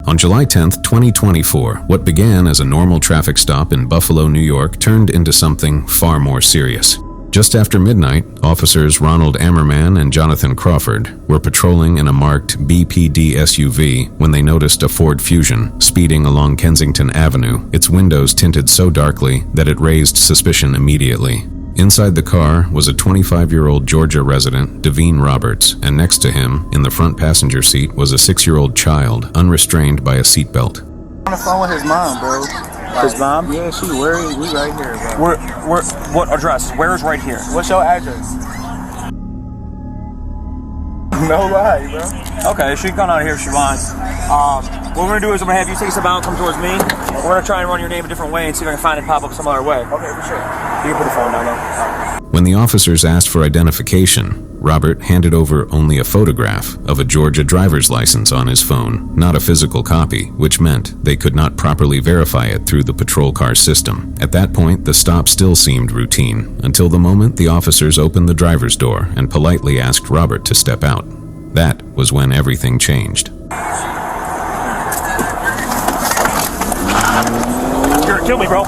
On July 10, 2024, what began as a normal traffic stop in Buffalo, New York, turned into something far more serious. Just after midnight, officers Ronald Ammerman and Jonathan Crawford were patrolling in a marked BPD SUV when they noticed a Ford Fusion speeding along Kensington Avenue, its windows tinted so darkly that it raised suspicion immediately. Inside the car was a 25-year-old Georgia resident, Devine Roberts, and next to him, in the front passenger seat, was a 6-year-old child, unrestrained by a seatbelt. I'm on the phone with his mom, bro. His mom? Yeah, we right here, bro. What address? Where is right here? What's your address? No lie, bro. Okay, she can come out here if she wants. What we're gonna do is I'm gonna have you take a step out and come towards me. We're gonna try and run your name a different way and see if I can find it pop up some other way. Okay, for sure. You can put the phone down though. When the officers asked for identification, Robert handed over only a photograph of a Georgia driver's license on his phone, not a physical copy, which meant they could not properly verify it through the patrol car system. At that point, the stop still seemed routine, until the moment the officers opened the driver's door and politely asked Robert to step out. That was when everything changed. You're gonna kill me, bro.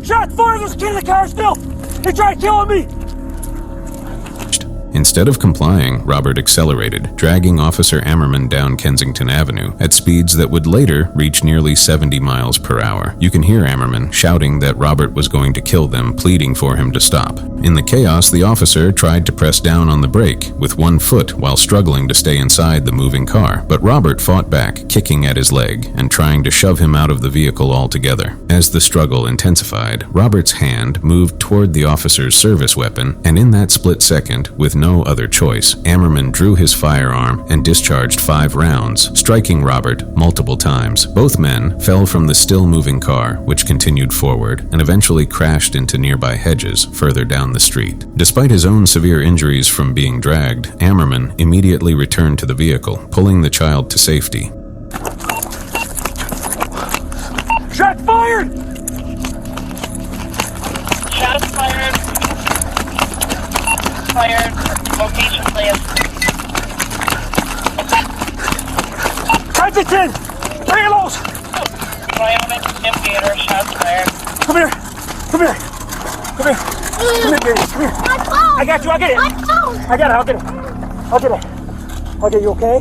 Shots fired! There's a kid in the car still! They tried killing me! Instead of complying, Robert accelerated, dragging Officer Ammerman down Kensington Avenue at speeds that would later reach nearly 70 miles per hour. You can hear Ammerman shouting that Robert was going to kill them, pleading for him to stop. In the chaos, the officer tried to press down on the brake with one foot while struggling to stay inside the moving car, but Robert fought back, kicking at his leg and trying to shove him out of the vehicle altogether. As the struggle intensified, Robert's hand moved toward the officer's service weapon, and in that split second, with no other choice, Ammerman drew his firearm and discharged 5 rounds, striking Robert multiple times. Both men fell from the still-moving car, which continued forward and eventually crashed into nearby hedges further down the street. Despite his own severe injuries from being dragged, Ammerman immediately returned to the vehicle, pulling the child to safety. Shots fired! Shots fired. Location, please. Kensington! Halos! Wyoming Theater, shots fired. Come here! Come here! Come here! Come here, Gary. Come here! My phone! I got you, I'll get it! My phone! I got it, I'll get it! I'll get it! Okay, you okay?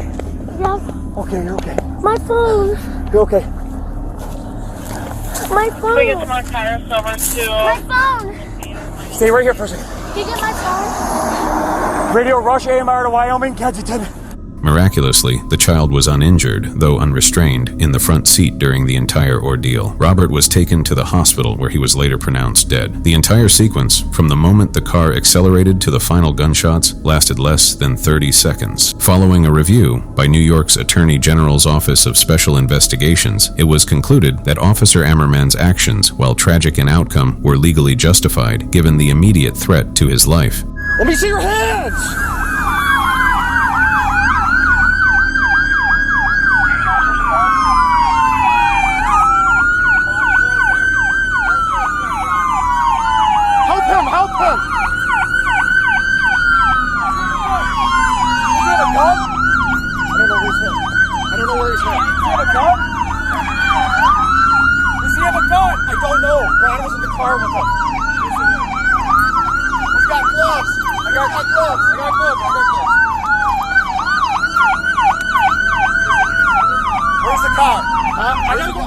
Yes. Okay, you're okay. My phone! You're okay. My phone! We get some more tires over to... My phone! Stay right here for a second. Did you get my phone? Radio Rush AMR to Wyoming, Kensington. Miraculously, the child was uninjured, though unrestrained, in the front seat during the entire ordeal. Robert was taken to the hospital where he was later pronounced dead. The entire sequence, from the moment the car accelerated to the final gunshots, lasted less than 30 seconds. Following a review by New York's Attorney General's Office of Special Investigations, it was concluded that Officer Ammerman's actions, while tragic in outcome, were legally justified, given the immediate threat to his life. Let me see your hands! Help him! Does he have a gun? I don't know where he's hit. I don't know where he's hit. Does he have a gun? Does he have a gun? I don't know. Ron was in the car with him. He's got gloves. I got gloves. Where's the car? Huh? I gotta go.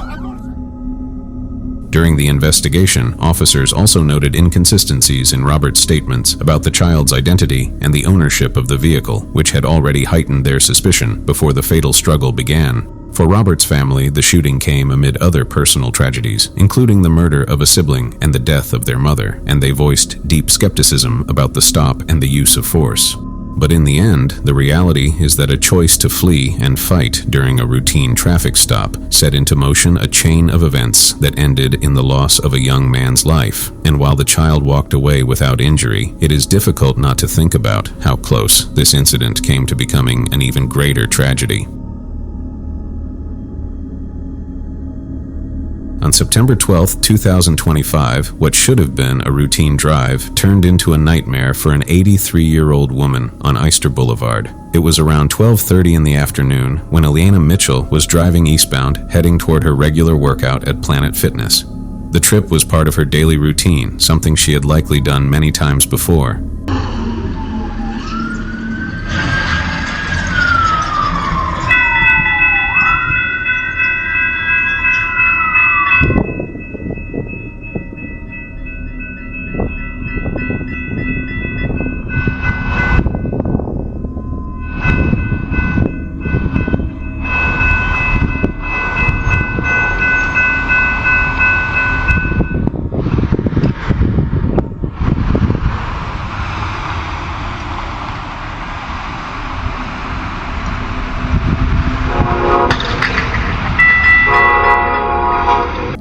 During the investigation, officers also noted inconsistencies in Robert's statements about the child's identity and the ownership of the vehicle, which had already heightened their suspicion before the fatal struggle began. For Robert's family, the shooting came amid other personal tragedies, including the murder of a sibling and the death of their mother, and they voiced deep skepticism about the stop and the use of force. But in the end, the reality is that a choice to flee and fight during a routine traffic stop set into motion a chain of events that ended in the loss of a young man's life. And while the child walked away without injury, it is difficult not to think about how close this incident came to becoming an even greater tragedy. On September 12, 2025, what should have been a routine drive turned into a nightmare for an 83-year-old woman on Eyster Boulevard. It was around 12:30 in the afternoon when Eliana Mitchell was driving eastbound, heading toward her regular workout at Planet Fitness. The trip was part of her daily routine, something she had likely done many times before.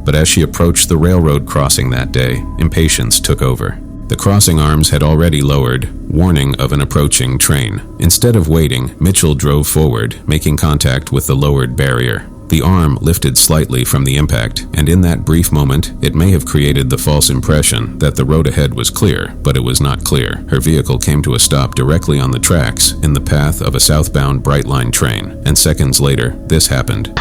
But as she approached the railroad crossing that day, impatience took over. The crossing arms had already lowered, warning of an approaching train. Instead of waiting, Mitchell drove forward, making contact with the lowered barrier. The arm lifted slightly from the impact, and in that brief moment, it may have created the false impression that the road ahead was clear, but it was not clear. Her vehicle came to a stop directly on the tracks, in the path of a southbound Brightline train, and seconds later, this happened.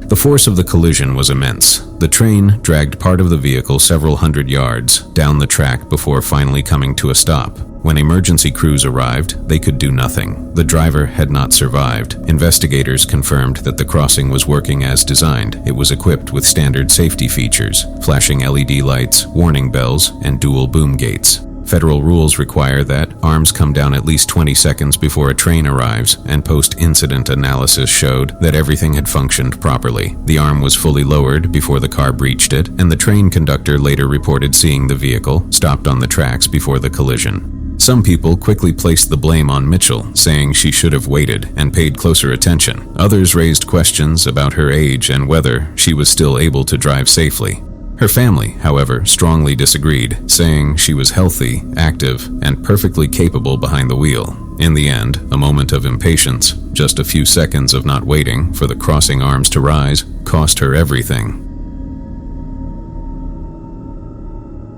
The force of the collision was immense. The train dragged part of the vehicle several hundred yards down the track before finally coming to a stop. When emergency crews arrived, they could do nothing. The driver had not survived. Investigators confirmed that the crossing was working as designed. It was equipped with standard safety features, flashing LED lights, warning bells, and dual boom gates. Federal rules require that arms come down at least 20 seconds before a train arrives, and post-incident analysis showed that everything had functioned properly. The arm was fully lowered before the car breached it, and the train conductor later reported seeing the vehicle stopped on the tracks before the collision. Some people quickly placed the blame on Mitchell, saying she should have waited and paid closer attention. Others raised questions about her age and whether she was still able to drive safely. Her family, however, strongly disagreed, saying she was healthy, active, and perfectly capable behind the wheel. In the end, a moment of impatience, just a few seconds of not waiting for the crossing arms to rise, cost her everything.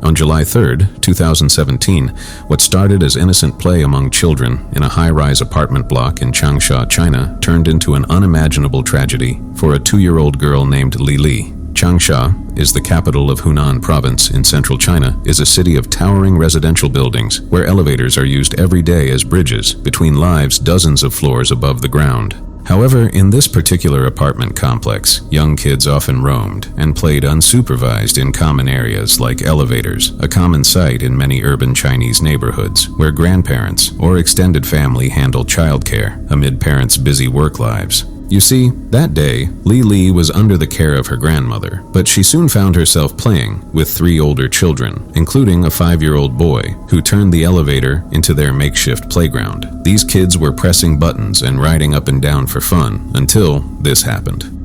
On July 3, 2017, what started as innocent play among children in a high-rise apartment block in Changsha, China, turned into an unimaginable tragedy for a 2-year-old girl named Li Li. Changsha is the capital of Hunan province in central China, is a city of towering residential buildings where elevators are used every day as bridges between lives dozens of floors above the ground. However, in this particular apartment complex, young kids often roamed and played unsupervised in common areas like elevators, a common sight in many urban Chinese neighborhoods where grandparents or extended family handle childcare amid parents' busy work lives. You see, that day, Li Li was under the care of her grandmother, but she soon found herself playing with 3 older children, including a 5-year-old boy, who turned the elevator into their makeshift playground. These kids were pressing buttons and riding up and down for fun until this happened.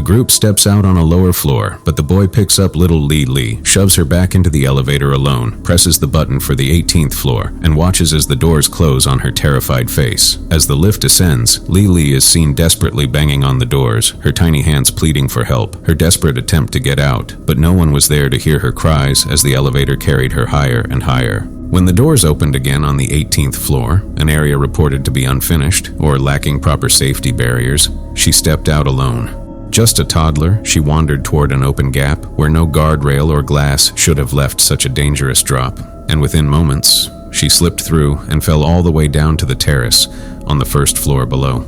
The group steps out on a lower floor, but the boy picks up little Lee, shoves her back into the elevator alone, presses the button for the 18th floor, and watches as the doors close on her terrified face. As the lift ascends, Lee is seen desperately banging on the doors, her tiny hands pleading for help, her desperate attempt to get out, but no one was there to hear her cries as the elevator carried her higher and higher. When the doors opened again on the 18th floor, an area reported to be unfinished or lacking proper safety barriers, she stepped out alone. Just a toddler, she wandered toward an open gap where no guardrail or glass should have left such a dangerous drop, and within moments, she slipped through and fell all the way down to the terrace on the first floor below.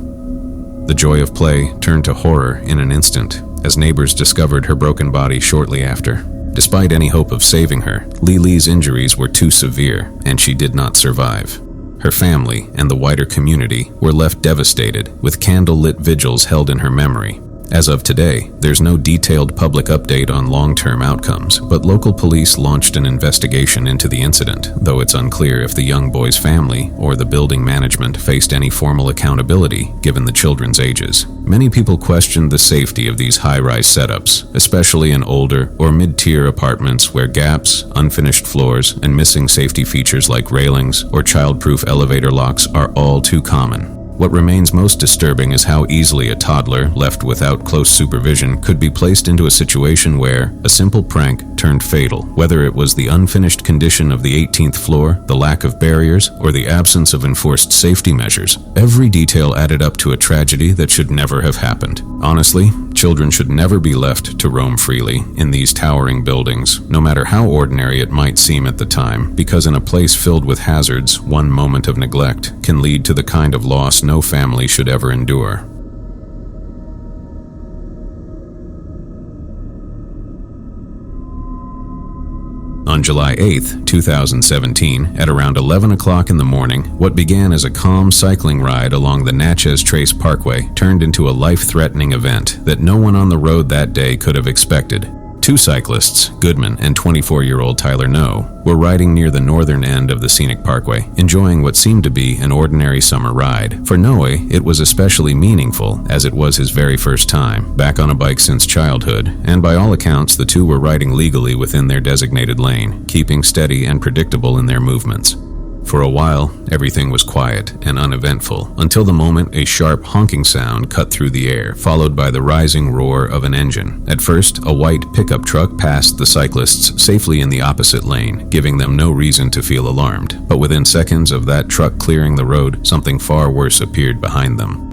The joy of play turned to horror in an instant as neighbors discovered her broken body shortly after. Despite any hope of saving her, Lee's injuries were too severe and she did not survive. Her family and the wider community were left devastated, with candle-lit vigils held in her memory. As of today, there's no detailed public update on long-term outcomes, but local police launched an investigation into the incident, though it's unclear if the young boy's family or the building management faced any formal accountability given the children's ages. Many people questioned the safety of these high-rise setups, especially in older or mid-tier apartments where gaps, unfinished floors, and missing safety features like railings or child-proof elevator locks are all too common. What remains most disturbing is how easily a toddler, left without close supervision, could be placed into a situation where a simple prank turned fatal, whether it was the unfinished condition of the 18th floor, the lack of barriers, or the absence of enforced safety measures. Every detail added up to a tragedy that should never have happened. Honestly, children should never be left to roam freely in these towering buildings, no matter how ordinary it might seem at the time, because in a place filled with hazards, one moment of neglect can lead to the kind of loss no family should ever endure. On July 8, 2017, at around 11 o'clock in the morning, what began as a calm cycling ride along the Natchez Trace Parkway turned into a life-threatening event that no one on the road that day could have expected. Two cyclists, Goodman and 24-year-old Tyler Noe, were riding near the northern end of the scenic parkway, enjoying what seemed to be an ordinary summer ride. For Noe, it was especially meaningful, as it was his very first time, back on a bike since childhood, and by all accounts, the two were riding legally within their designated lane, keeping steady and predictable in their movements. For a while, everything was quiet and uneventful, until the moment a sharp honking sound cut through the air, followed by the rising roar of an engine. At first, a white pickup truck passed the cyclists safely in the opposite lane, giving them no reason to feel alarmed. But within seconds of that truck clearing the road, something far worse appeared behind them.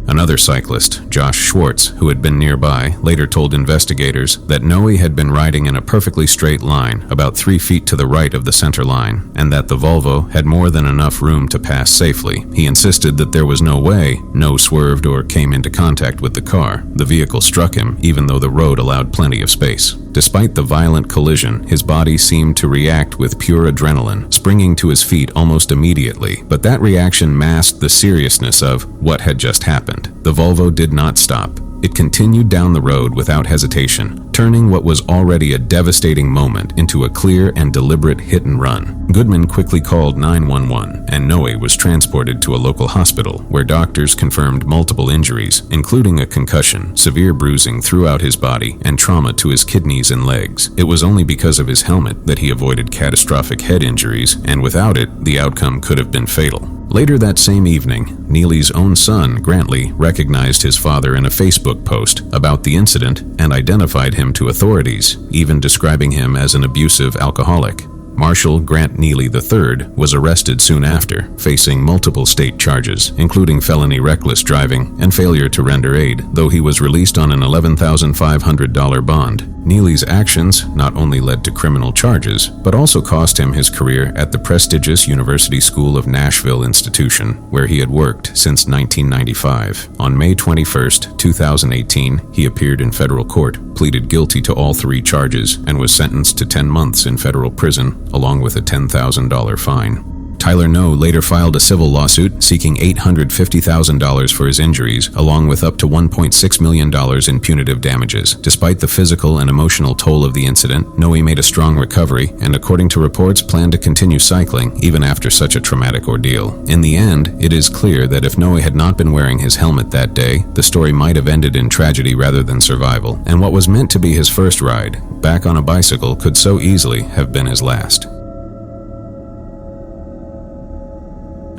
Another cyclist, Josh Schwartz, who had been nearby, later told investigators that Noe had been riding in a perfectly straight line, about 3 feet to the right of the center line, and that the Volvo had more than enough room to pass safely. He insisted that there was no way Noe swerved or came into contact with the car. The vehicle struck him, even though the road allowed plenty of space. Despite the violent collision, his body seemed to react with pure adrenaline, springing to his feet almost immediately. But that reaction masked the seriousness of what had just happened. The Volvo did not stop. It continued down the road without hesitation, turning what was already a devastating moment into a clear and deliberate hit and run. Goodman quickly called 911, and Noe was transported to a local hospital where doctors confirmed multiple injuries, including a concussion, severe bruising throughout his body, and trauma to his kidneys and legs. It was only because of his helmet that he avoided catastrophic head injuries, and without it, the outcome could have been fatal. Later that same evening, Neely's own son, Grantley, recognized his father in a Facebook post about the incident and identified him to authorities, even describing him as an abusive alcoholic. Marshall Grant Neely III was arrested soon after, facing multiple state charges, including felony reckless driving and failure to render aid, though he was released on an $11,500 bond. Neely's actions not only led to criminal charges, but also cost him his career at the prestigious University School of Nashville institution, where he had worked since 1995. On May 21, 2018, he appeared in federal court, pleaded guilty to all 3 charges, and was sentenced to 10 months in federal prison, along with a $10,000 fine. Tyler No later filed a civil lawsuit seeking $850,000 for his injuries, along with up to $1.6 million in punitive damages. Despite the physical and emotional toll of the incident, Noe made a strong recovery and, according to reports, planned to continue cycling even after such a traumatic ordeal. In the end, it is clear that if Noe had not been wearing his helmet that day, the story might have ended in tragedy rather than survival, and what was meant to be his first ride, back on a bicycle, could so easily have been his last.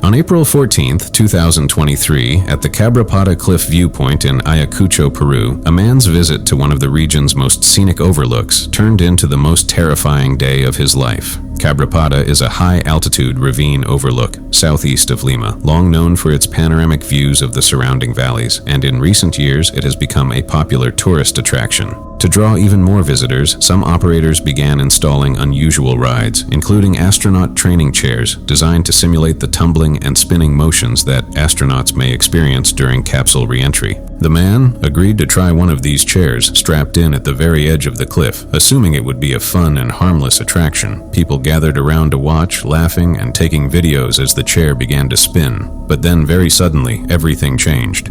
On April 14, 2023, at the Cabrapata Cliff Viewpoint in Ayacucho, Peru, a man's visit to one of the region's most scenic overlooks turned into the most terrifying day of his life. Cabrapata is a high-altitude ravine overlook southeast of Lima, long known for its panoramic views of the surrounding valleys, and in recent years it has become a popular tourist attraction. To draw even more visitors, some operators began installing unusual rides, including astronaut training chairs designed to simulate the tumbling and spinning motions that astronauts may experience during capsule re-entry. The man agreed to try one of these chairs strapped in at the very edge of the cliff, assuming it would be a fun and harmless attraction. People gathered around to watch, laughing and taking videos as the chair began to spin. But then, very suddenly, everything changed.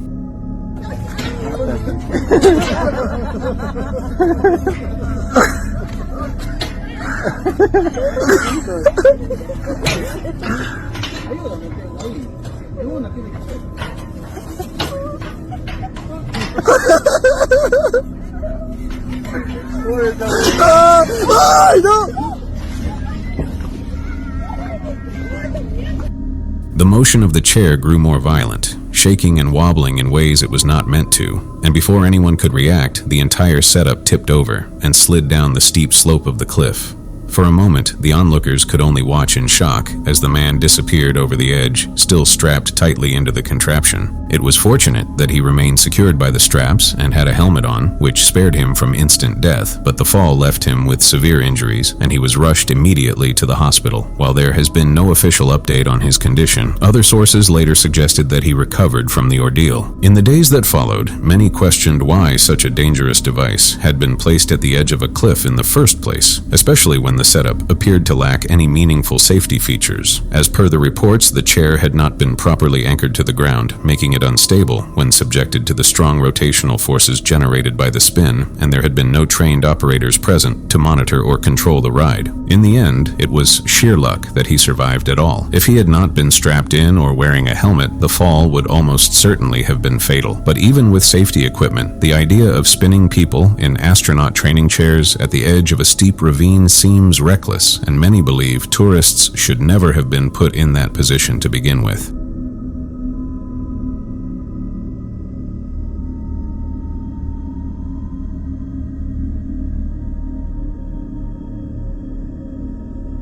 The motion of the chair grew more violent, shaking and wobbling in ways it was not meant to, and before anyone could react, the entire setup tipped over and slid down the steep slope of the cliff. For a moment, the onlookers could only watch in shock as the man disappeared over the edge, still strapped tightly into the contraption. It was fortunate that he remained secured by the straps and had a helmet on, which spared him from instant death, but the fall left him with severe injuries, and he was rushed immediately to the hospital. While there has been no official update on his condition, other sources later suggested that he recovered from the ordeal. In the days that followed, many questioned why such a dangerous device had been placed at the edge of a cliff in the first place, especially when the setup appeared to lack any meaningful safety features. As per the reports, the chair had not been properly anchored to the ground, making it unstable when subjected to the strong rotational forces generated by the spin, and there had been no trained operators present to monitor or control the ride. In the end, it was sheer luck that he survived at all. If he had not been strapped in or wearing a helmet, the fall would almost certainly have been fatal. But even with safety equipment, the idea of spinning people in astronaut training chairs at the edge of a steep ravine seems reckless, and many believe tourists should never have been put in that position to begin with.